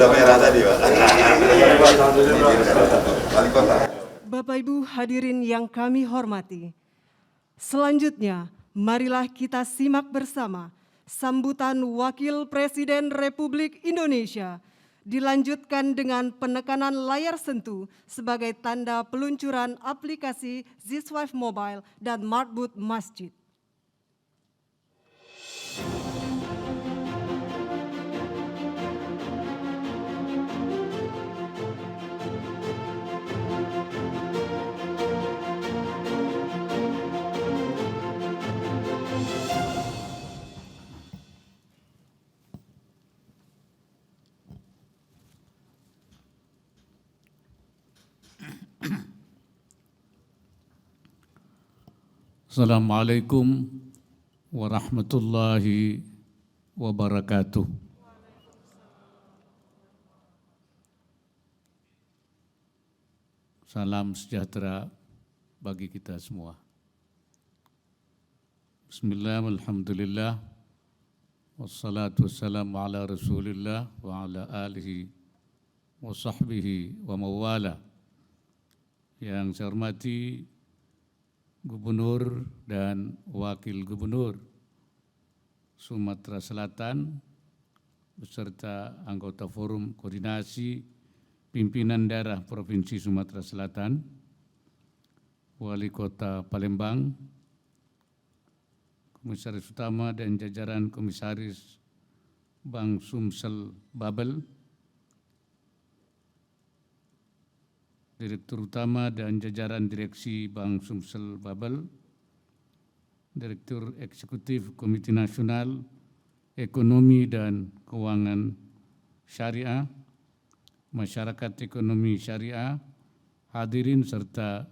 udah merah tadi, Pak. Wali kota. Bapak Ibu hadirin yang kami hormati, selanjutnya marilah kita simak bersama sambutan Wakil Presiden Republik Indonesia, dilanjutkan dengan penekanan layar sentuh sebagai tanda peluncuran aplikasi Ziswife Mobile dan Marbot Masjid. Assalamualaikum warahmatullahi wabarakatuh. Salam sejahtera bagi kita semua. Bismillah, alhamdulillah, wassalatu wassalamu ala rasulillah wa ala alihi wa sahbihi wa mawala. Yang saya hormati Gubernur dan Wakil Gubernur Sumatera Selatan beserta anggota Forum Koordinasi Pimpinan Daerah Provinsi Sumatera Selatan, Wali Kota Palembang, Komisaris Utama dan jajaran Komisaris Bank Sumsel Babel, Direktur Utama dan jajaran Direksi Bank Sumsel Babel, Direktur Eksekutif Komite Nasional Ekonomi dan Keuangan Syariah, Masyarakat Ekonomi Syariah, hadirin serta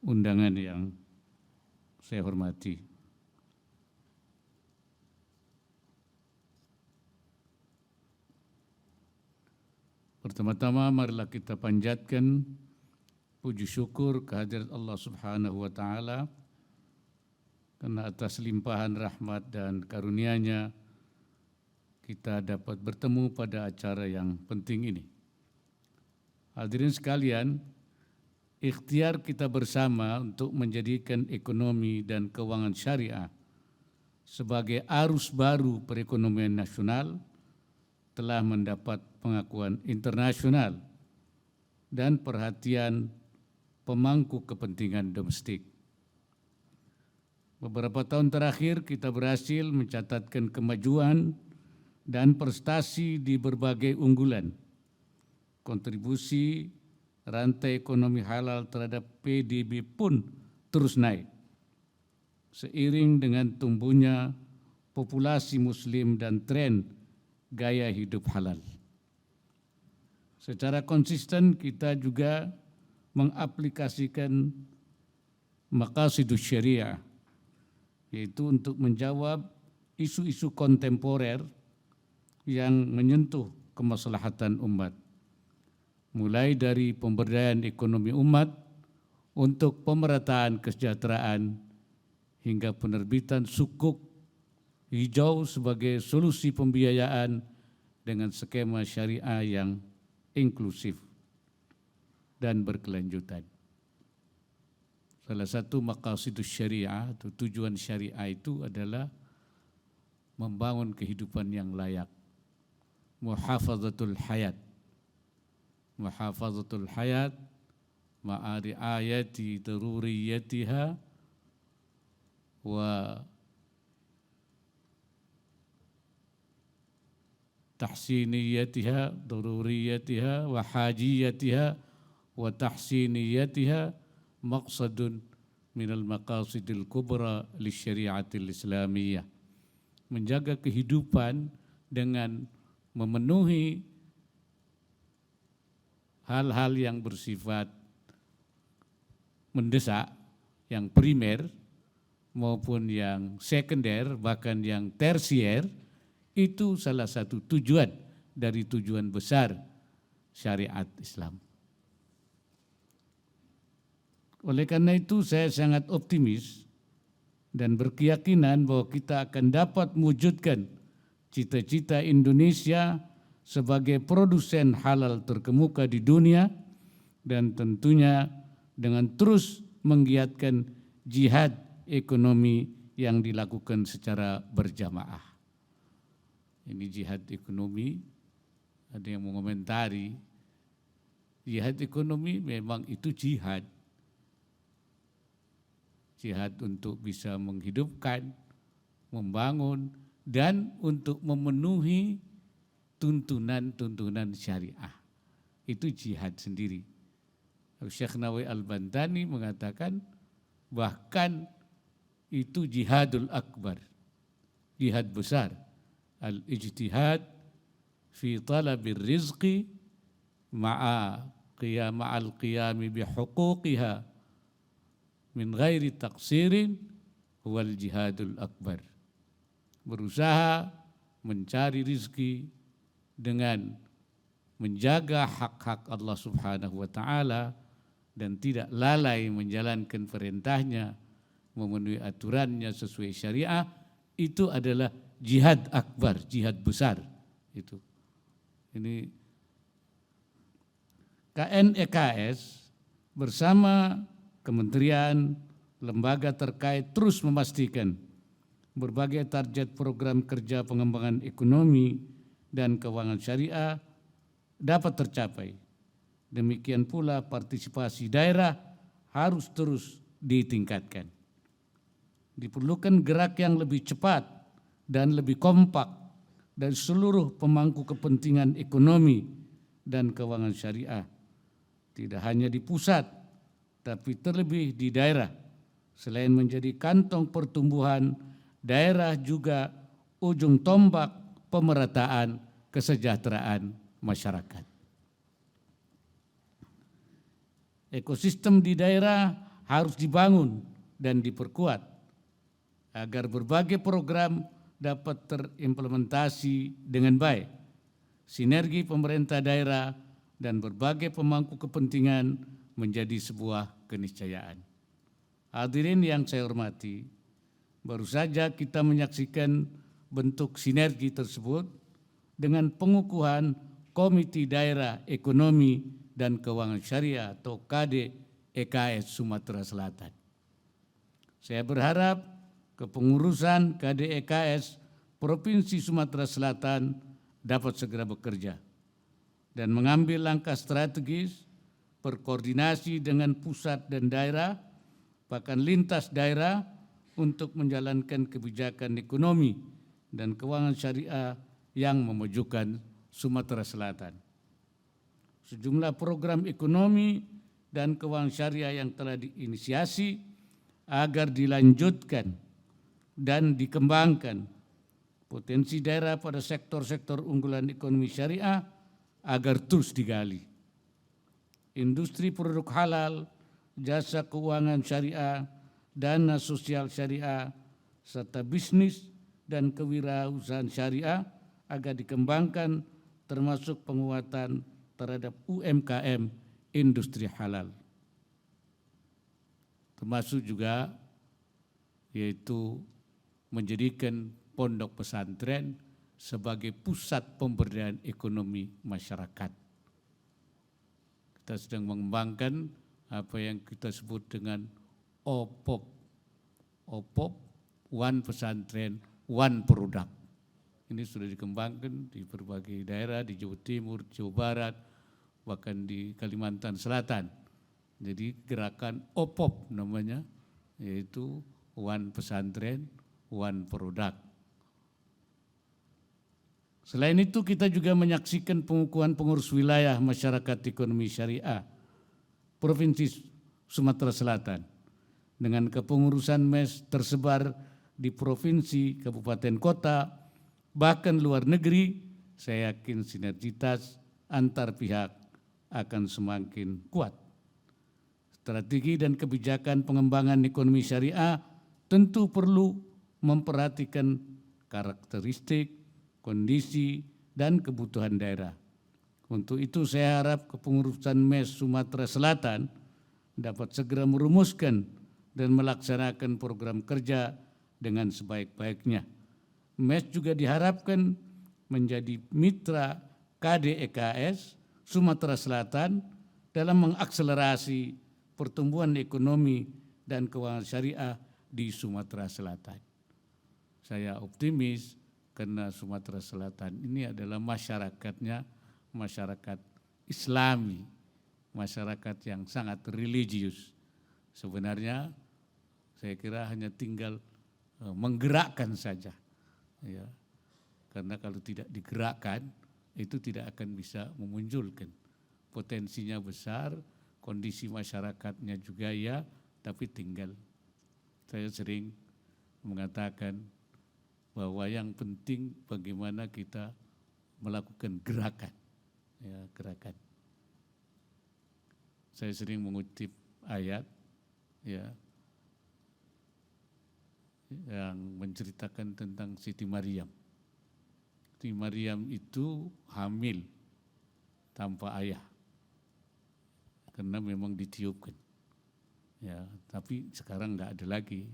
undangan yang saya hormati. Pertama-tama marilah kita panjatkan puji syukur kehadirat Allah Subhanahu wa Ta'ala karena atas limpahan rahmat dan karunia-Nya kita dapat bertemu pada acara yang penting ini. Hadirin sekalian, ikhtiar kita bersama untuk menjadikan ekonomi dan keuangan syariah sebagai arus baru perekonomian nasional telah mendapat pengakuan internasional dan perhatian pemangku kepentingan domestik. Beberapa tahun terakhir kita berhasil mencatatkan kemajuan dan prestasi di berbagai unggulan. Kontribusi rantai ekonomi halal terhadap PDB pun terus naik, seiring dengan tumbuhnya populasi muslim dan tren gaya hidup halal. Secara konsisten kita juga mengaplikasikan maqasidus syariah, yaitu untuk menjawab isu-isu kontemporer yang menyentuh kemaslahatan umat, mulai dari pemberdayaan ekonomi umat untuk pemerataan kesejahteraan hingga penerbitan sukuk hijau sebagai solusi pembiayaan dengan skema syariah yang inklusif dan berkelanjutan. Salah satu maqasidus syariah atau tujuan syariah itu adalah membangun kehidupan yang layak, muhafazatul hayat. Muhafazatul hayat ma'a ri'ayati daruriyatiha wa tahsiniyatiha, daruriyatiha wa hajiyatiha wa tahsiniyatiha maqsadun minal maqasidil kubra li syariatil islamiyah. Menjaga kehidupan dengan memenuhi hal-hal yang bersifat mendesak, yang primer maupun yang sekunder, bahkan yang tersier, itu salah satu tujuan dari tujuan besar syariat Islam. Oleh karena itu saya sangat optimis dan berkeyakinan bahwa kita akan dapat mewujudkan cita-cita Indonesia sebagai produsen halal terkemuka di dunia, dan tentunya dengan terus menggiatkan jihad ekonomi yang dilakukan secara berjamaah. Ini jihad ekonomi, ada yang mengomentari, jihad ekonomi memang itu jihad. Jihad untuk bisa menghidupkan, membangun, dan untuk memenuhi tuntunan-tuntunan syariah. Itu jihad sendiri. Syekh Nawawi Al-Bantani mengatakan bahkan itu jihadul akbar, jihad besar, al-ijtihad fi talabir rizqi ma'al qiyami bihuquqiha min ghairi taqsirin huwal jihadul akbar. Berusaha mencari rizki dengan menjaga hak-hak Allah Subhanahu wa ta'ala dan tidak lalai menjalankan perintahnya, memenuhi aturannya sesuai syariah, itu adalah jihad akbar, jihad besar. Itu. Ini KNEKS bersama kementerian, lembaga terkait terus memastikan berbagai target program kerja pengembangan ekonomi dan keuangan syariah dapat tercapai. Demikian pula partisipasi daerah harus terus ditingkatkan. Diperlukan gerak yang lebih cepat dan lebih kompak dari seluruh pemangku kepentingan ekonomi dan keuangan syariah. Tidak hanya di pusat, tapi terlebih di daerah. Selain menjadi kantong pertumbuhan, daerah juga ujung tombak pemerataan kesejahteraan masyarakat. Ekosistem di daerah harus dibangun dan diperkuat agar berbagai program dapat terimplementasi dengan baik. Sinergi pemerintah daerah dan berbagai pemangku kepentingan menjadi sebuah keniscayaan. Hadirin yang saya hormati, baru saja kita menyaksikan bentuk sinergi tersebut dengan pengukuhan Komite Daerah Ekonomi dan Keuangan Syariah atau KDEKS Sumatera Selatan. Saya berharap kepengurusan KDEKS Provinsi Sumatera Selatan dapat segera bekerja dan mengambil langkah strategis berkoordinasi dengan pusat dan daerah, bahkan lintas daerah untuk menjalankan kebijakan ekonomi dan keuangan syariah yang memajukan Sumatera Selatan. Sejumlah program ekonomi dan keuangan syariah yang telah diinisiasi agar dilanjutkan dan dikembangkan potensi daerah pada sektor-sektor unggulan ekonomi syariah agar terus digali. Industri produk halal, jasa keuangan syariah, dana sosial syariah, serta bisnis dan kewirausahaan syariah agar dikembangkan termasuk penguatan terhadap UMKM industri halal. Termasuk juga yaitu menjadikan pondok pesantren sebagai pusat pemberdayaan ekonomi masyarakat. Kita sedang mengembangkan apa yang kita sebut dengan OPOP, One Pesantren, One Product. Ini sudah dikembangkan di berbagai daerah, di Jawa Timur, Jawa Barat, bahkan di Kalimantan Selatan. Jadi gerakan OPOP namanya, yaitu One Pesantren, One Product. Selain itu kita juga menyaksikan pengukuhan pengurus wilayah masyarakat ekonomi syariah Provinsi Sumatera Selatan dengan kepengurusan MES tersebar di provinsi, kabupaten, kota, bahkan luar negeri. Saya yakin sinergitas antar pihak akan semakin kuat. Strategi dan kebijakan pengembangan ekonomi syariah tentu perlu memperhatikan karakteristik, kondisi, dan kebutuhan daerah. Untuk itu saya harap kepengurusan MES Sumatera Selatan dapat segera merumuskan dan melaksanakan program kerja dengan sebaik-baiknya. MES juga diharapkan menjadi mitra KDEKS Sumatera Selatan dalam mengakselerasi pertumbuhan ekonomi dan keuangan syariah di Sumatera Selatan. Saya optimis karena Sumatera Selatan ini adalah masyarakatnya masyarakat Islami, masyarakat yang sangat religius. Sebenarnya saya kira hanya tinggal menggerakkan saja, ya. Karena kalau tidak digerakkan itu tidak akan bisa memunculkan. Potensinya besar, kondisi masyarakatnya juga ya, tapi tinggal. Saya sering mengatakan bahwa yang penting bagaimana kita melakukan gerakan, ya, gerakan. Saya sering mengutip ayat, ya, yang menceritakan tentang Siti Maryam. Siti Maryam itu hamil tanpa ayah, karena memang ditiupkan. Ya, tapi sekarang nggak ada lagi.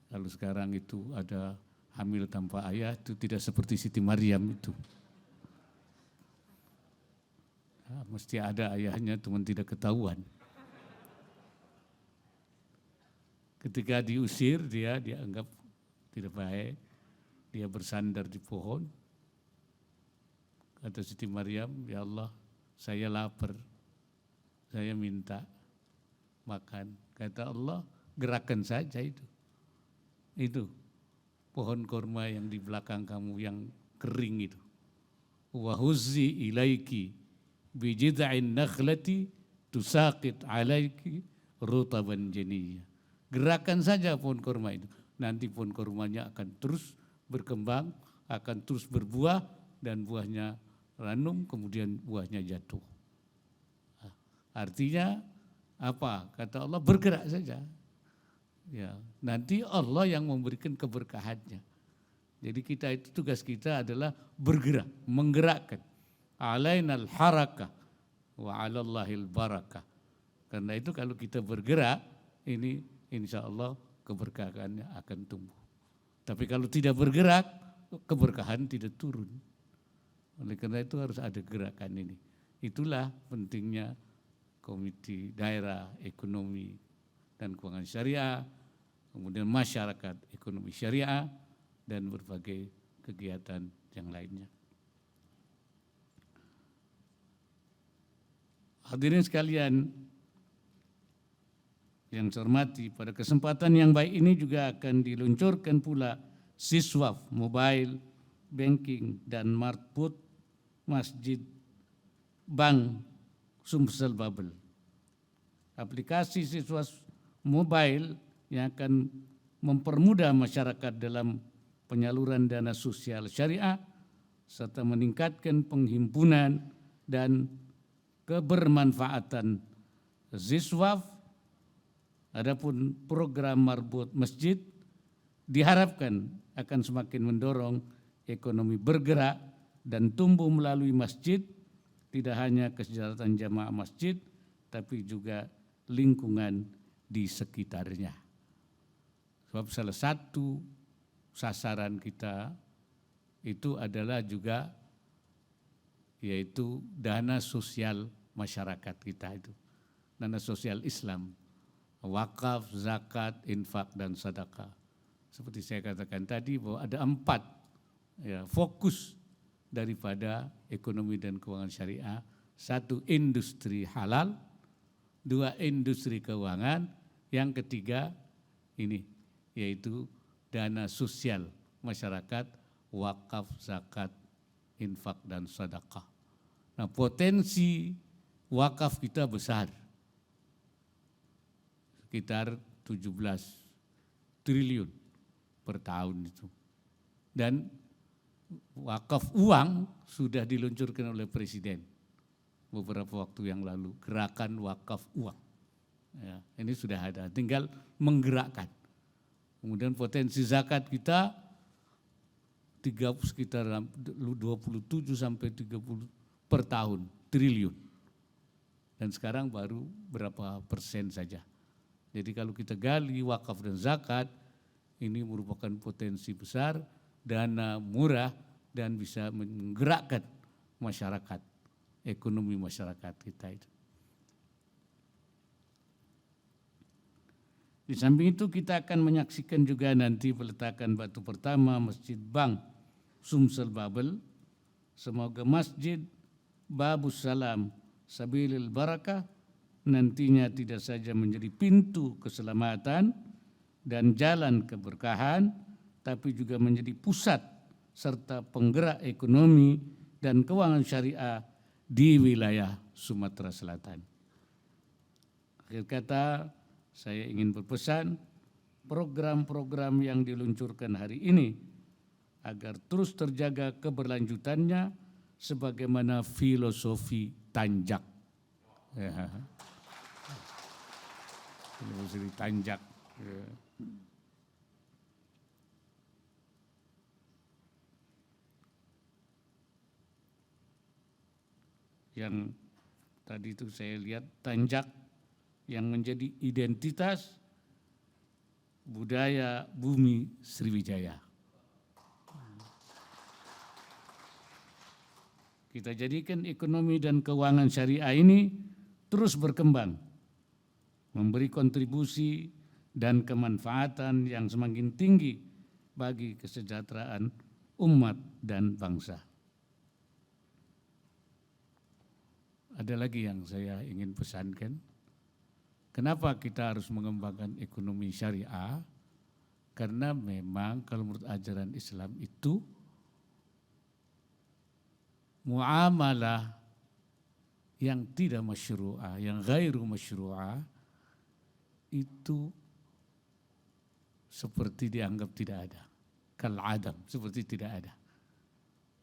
Kalau sekarang itu ada hamil tanpa ayah, itu tidak seperti Siti Maryam itu. Ya, mesti ada ayahnya, cuma tidak ketahuan. Ketika diusir, dia dianggap tidak baik, dia bersandar di pohon. Kata Siti Maryam, ya Allah, saya lapar, saya minta makan. Kata Allah, gerakan saja itu. Itu pohon kurma yang di belakang kamu yang kering itu. Wa huzzi ilaiki bi jid'in nakhlati tusaqit alaiki rutaban janiyya. Gerakan saja pohon kurma itu. Nanti pohon kurmanya akan terus berkembang, akan terus berbuah, dan buahnya ranum, kemudian buahnya jatuh. Artinya apa? Kata Allah, bergerak saja. Ya, nanti Allah yang memberikan keberkahannya. Jadi kita itu, tugas kita adalah bergerak, menggerakkan. Alainal harakah wa 'alallahil barakah. Karena itu kalau kita bergerak, ini insya Allah keberkahannya akan tumbuh. Tapi kalau tidak bergerak, keberkahan tidak turun. Oleh karena itu harus ada gerakan ini. Itulah pentingnya Komite Daerah Ekonomi dan Keuangan Syariah, kemudian masyarakat ekonomi syariah, dan berbagai kegiatan yang lainnya. Hadirin sekalian yang saya hormati, pada kesempatan yang baik ini juga akan diluncurkan pula Siswaf Mobile Banking dan Marbot Masjid Bank Sumsel Babel. Aplikasi Siswaf Mobile yang akan mempermudah masyarakat dalam penyaluran dana sosial syariah serta meningkatkan penghimpunan dan kebermanfaatan Siswaf. Adapun program Marbot Masjid diharapkan akan semakin mendorong ekonomi bergerak dan tumbuh melalui masjid, tidak hanya kesejahteraan jamaah masjid, tapi juga lingkungan di sekitarnya. Sebab salah satu sasaran kita itu adalah juga yaitu dana sosial masyarakat kita itu, dana sosial Islam, wakaf, zakat, infak, dan sedekah. Seperti saya katakan tadi bahwa ada 4 fokus daripada ekonomi dan keuangan syariah. 1, industri halal. 2, industri keuangan. Yang ketiga ini yaitu dana sosial masyarakat, wakaf, zakat, infak, dan sedekah. Nah, potensi wakaf kita besar, sekitar 17 triliun per tahun itu. Dan wakaf uang sudah diluncurkan oleh Presiden beberapa waktu yang lalu, gerakan wakaf uang. Ya, ini sudah ada, tinggal menggerakkan. Kemudian potensi zakat kita sekitar 27 sampai 30 per tahun, triliun. Dan sekarang baru berapa persen saja. Jadi kalau kita gali wakaf dan zakat, ini merupakan potensi besar, dana murah, dan bisa menggerakkan masyarakat, ekonomi masyarakat kita itu. Di samping itu kita akan menyaksikan juga nanti peletakan batu pertama Masjid Bank Sumsel Babel. Semoga Masjid Babus Salam Sabilil Barakah nantinya tidak saja menjadi pintu keselamatan dan jalan keberkahan, tapi juga menjadi pusat serta penggerak ekonomi dan keuangan syariah di wilayah Sumatera Selatan. Akhir kata, saya ingin berpesan program-program yang diluncurkan hari ini agar terus terjaga keberlanjutannya sebagaimana filosofi Tanjak. Ya. Filosofi Tanjak. Ya. Yang tadi itu saya lihat Tanjak yang menjadi identitas budaya bumi Sriwijaya. Kita jadikan ekonomi dan keuangan syariah ini terus berkembang, memberi kontribusi dan kemanfaatan yang semakin tinggi bagi kesejahteraan umat dan bangsa. Ada lagi yang saya ingin pesankan. Kenapa kita harus mengembangkan ekonomi syariah? Karena memang kalau menurut ajaran Islam itu muamalah yang tidak masyru'ah, yang ghairu masyru'ah itu seperti dianggap tidak ada. Kal adam, seperti tidak ada.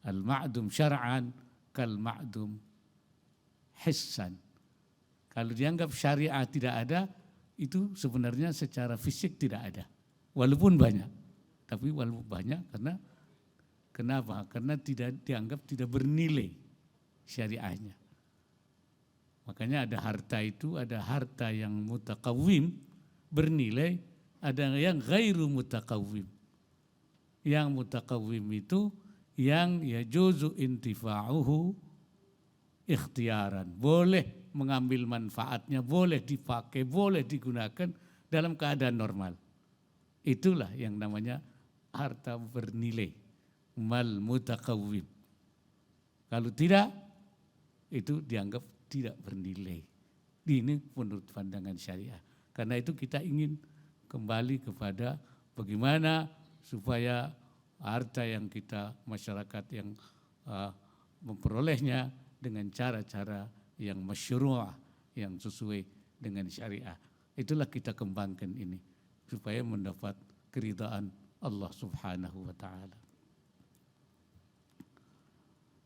Al-ma'dum syar'an kal ma'dum hissan. Kalau dianggap syariah tidak ada, itu sebenarnya secara fisik tidak ada. Walaupun banyak. Tapi walaupun banyak kenapa? Karena tidak dianggap tidak bernilai syariahnya. Makanya ada harta itu, ada harta yang mutakawim, bernilai, ada yang ghairu mutakawim. Yang mutakawim itu yang yajuzu intifa'uhu ikhtiaran, boleh mengambil manfaatnya, boleh dipakai, boleh digunakan dalam keadaan normal. Itulah yang namanya harta bernilai, mal mutakawim. Kalau tidak, itu dianggap tidak bernilai. Ini menurut pandangan syariah. Karena itu kita ingin kembali kepada bagaimana supaya harta yang kita, masyarakat yang memperolehnya dengan cara-cara yang masyru'ah, yang sesuai dengan syariah. Itulah kita kembangkan ini supaya mendapat keridhaan Allah Subhanahu wa taala.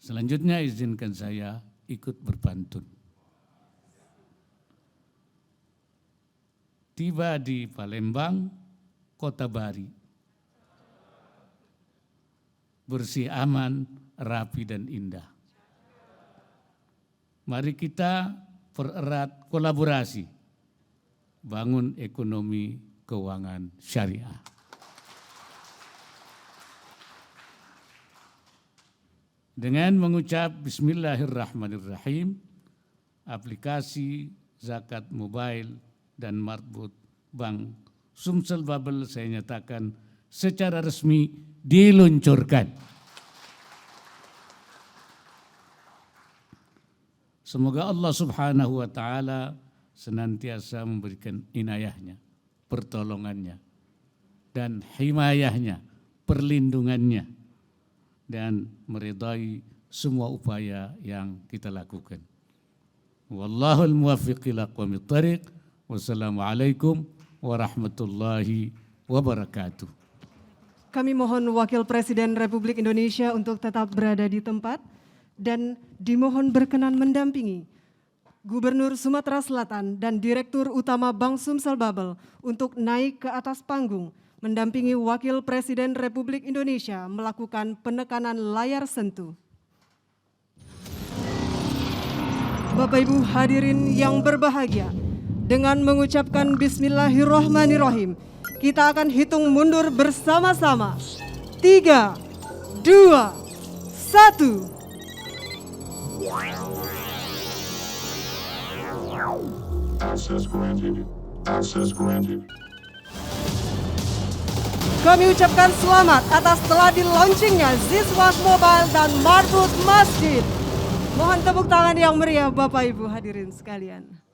Selanjutnya izinkan saya ikut berpantun. Tiba di Palembang, Kota Bari. Bersih, aman, rapi dan indah. Mari kita pererat kolaborasi, bangun ekonomi keuangan syariah. Dengan mengucap Bismillahirrahmanirrahim, aplikasi zakat mobile dan marbut Bank Sumsel Babel saya nyatakan secara resmi diluncurkan. Semoga Allah Subhanahu wa taala senantiasa memberikan inayahnya, pertolongannya, dan himayahnya, perlindungannya, dan meridai semua upaya yang kita lakukan. Wallahul muwaffiq ila aqwamit thariq. Wassalamualaikum warahmatullahi wabarakatuh. Kami mohon Wakil Presiden Republik Indonesia untuk tetap berada di tempat dan dimohon berkenan mendampingi Gubernur Sumatera Selatan dan Direktur Utama Bank Sumsel Babel untuk naik ke atas panggung mendampingi Wakil Presiden Republik Indonesia melakukan penekanan layar sentuh. Bapak Ibu hadirin yang berbahagia, dengan mengucapkan Bismillahirrahmanirrahim, kita akan hitung mundur bersama-sama. 3, 2, 1. Access granted. Access granted. Kami ucapkan selamat atas telah di-launchingnya Ziswak Mobile dan Marbut Masjid. Mohon tepuk tangan yang meriah Bapak Ibu hadirin sekalian.